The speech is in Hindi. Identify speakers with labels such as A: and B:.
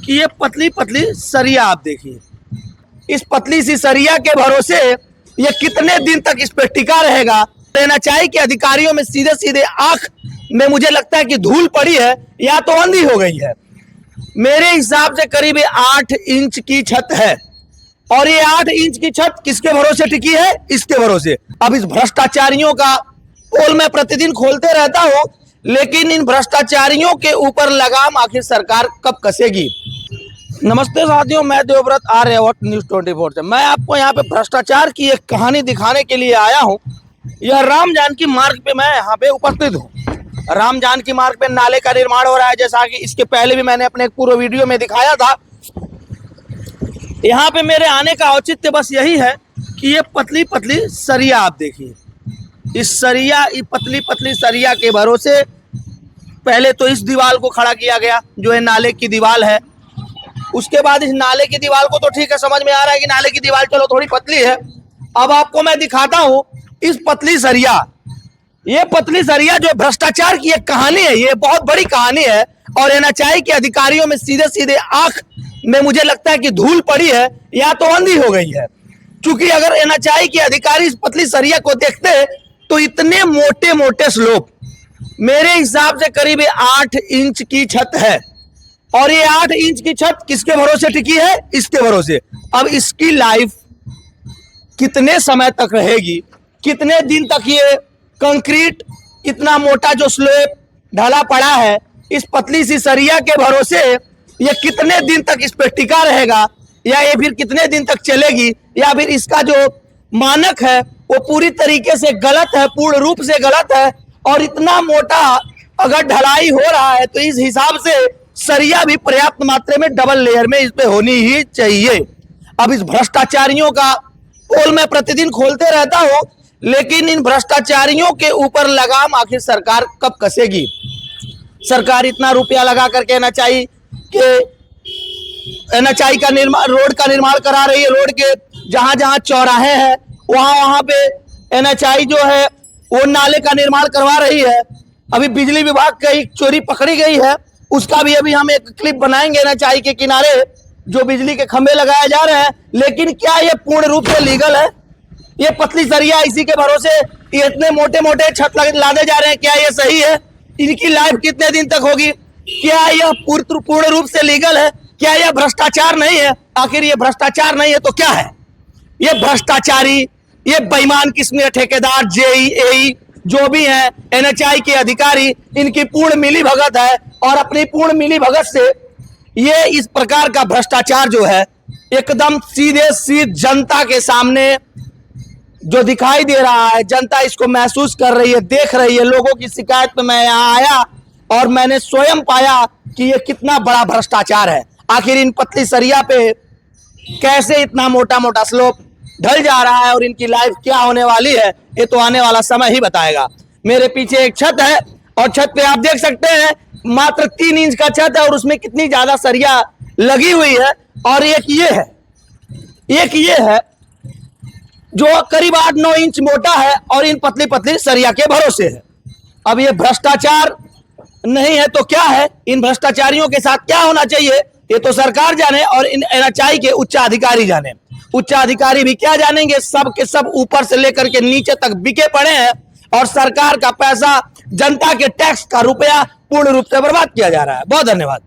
A: कि ये पतली पतली सरिया आप देखिए, इस पतली सी सरिया के भरोसे ये कितने दिन तक इस पे टिका रहेगा। लेना चाहिए कि अधिकारियों में सीधे सीधे आंख में मुझे लगता है कि धूल पड़ी है या तो अंधी हो गई है। मेरे हिसाब से करीब 8 इंच की छत है और ये 8 इंच की छत किसके भरोसे टिकी है? इसके भरोसे। अब इस भ्रष्टाचारियों का पोल मैं प्रतिदिन खोलते रहता हूं, लेकिन इन भ्रष्टाचारियों के ऊपर लगाम आखिर सरकार कब कसेगी? नमस्ते साथियों, मैं देवव्रत आर्यवत न्यूज़ 24 से। मैं आपको यहाँ पे भ्रष्टाचार की एक कहानी दिखाने के लिए आया हूँ। यह राम जानकी मार्ग पे मैं यहाँ पे उपस्थित हूँ। राम जानकी मार्ग पे नाले का निर्माण हो रहा है, जैसा कि इसके पहले भी मैंने अपने एक पूर्व वीडियो में दिखाया था। यहाँ पे मेरे आने का औचित्य बस यही है कि ये पतली पतली सरिया आप देखिए, इस पतली पतली सरिया के भरोसे पहले तो इस दीवार को खड़ा किया गया जो है नाले की दीवार है। उसके बाद इस नाले की दीवार को तो ठीक है, समझ में आ रहा है कि नाले की दीवार चलो थोड़ी पतली है। अब आपको मैं दिखाता हूं इस पतली सरिया, ये पतली सरिया जो भ्रष्टाचार की एक कहानी है, ये बहुत बड़ी कहानी है। और एनएचआई के अधिकारियों में सीधे सीधे आंख में मुझे लगता है कि धूल पड़ी है या तो अंधी हो गई है। क्योंकि अगर एनएचआई के अधिकारी इस पतली सरिया को देखते तो इतने मोटे मोटे स्लोप, मेरे हिसाब से करीब 8 इंच की छत है और ये 8 इंच की छत किसके भरोसे टिकी है? इसके भरोसे। अब इसकी लाइफ कितने समय तक रहेगी, कितने दिन तक ये कंक्रीट इतना मोटा जो स्लैब ढला पड़ा है इस पतली सी सरिया के भरोसे ये कितने दिन तक इस पे टिका रहेगा, या ये फिर कितने दिन तक चलेगी, या फिर इसका जो मानक है वो पूरी तरीके से गलत है, पूर्ण रूप से गलत है। और इतना मोटा अगर ढलाई हो रहा है तो इस हिसाब से सरिया भी पर्याप्त मात्रा में डबल लेयर में इस पे होनी ही चाहिए। अब इस भ्रष्टाचारियों का पोल मैं प्रतिदिन खोलते रहता हूं, लेकिन इन भ्रष्टाचारियों के ऊपर लगाम आखिर सरकार कब कसेगी? सरकार इतना रुपया लगा करके एनएचआई का निर्माण, रोड का निर्माण करा रही है। रोड के जहां जहां चौराहे हैं वहां पे एनएचआई जो है वो नाले का निर्माण करवा रही है। अभी बिजली विभाग का एक चोरी पकड़ी गई है, उसका भी अभी हम एक क्लिप बनाएंगे एनएचआई के किनारे जो बिजली के खंभे लगाए जा रहे हैं। लेकिन क्या ये पूर्ण रूप से लीगल है? ये पतली सरिया इसी के भरोसे ये इतने मोटे मोटे छत लादे जा रहे हैं, क्या ये सही है? इनकी लाइफ कितने दिन तक होगी? क्या यह पूर्ण रूप से लीगल है? क्या यह भ्रष्टाचार नहीं है? आखिर ये भ्रष्टाचार नहीं है तो क्या है? ये भ्रष्टाचारी, ये बेईमान किस्म के ठेकेदार, जेई एई जो भी हैं, एनएचआई के अधिकारी, इनकी पूर्ण मिलीभगत है। और अपनी पूर्ण मिलीभगत से ये इस प्रकार का भ्रष्टाचार जो है एकदम सीधे जनता के सामने जो दिखाई दे रहा है, जनता इसको महसूस कर रही है, देख रही है। लोगों की शिकायत पे मैं यहाँ आया और मैंने स्वयं पाया कि ये कितना बड़ा भ्रष्टाचार है। आखिर इन पतली सरिया पे कैसे इतना मोटा मोटा स्लोप ढल जा रहा है और इनकी लाइफ क्या होने वाली है ये तो आने वाला समय ही बताएगा। मेरे पीछे एक छत है और छत पे आप देख सकते हैं मात्र 3 इंच का छत है और उसमें कितनी ज्यादा सरिया लगी हुई है। और एक ये है जो करीब 8-9 इंच मोटा है और इन पतली पतली सरिया के भरोसे है। अब ये भ्रष्टाचार नहीं है तो क्या है? इन भ्रष्टाचारियों के साथ क्या होना चाहिए ये तो सरकार जाने और इन एनएचआई के उच्चाधिकारी जाने। उच्चाधिकारी भी क्या जानेंगे, सब के सब ऊपर से लेकर के नीचे तक बिके पड़े हैं और सरकार का पैसा, जनता के टैक्स का रुपया पूर्ण रूप से बर्बाद किया जा रहा है। बहुत धन्यवाद।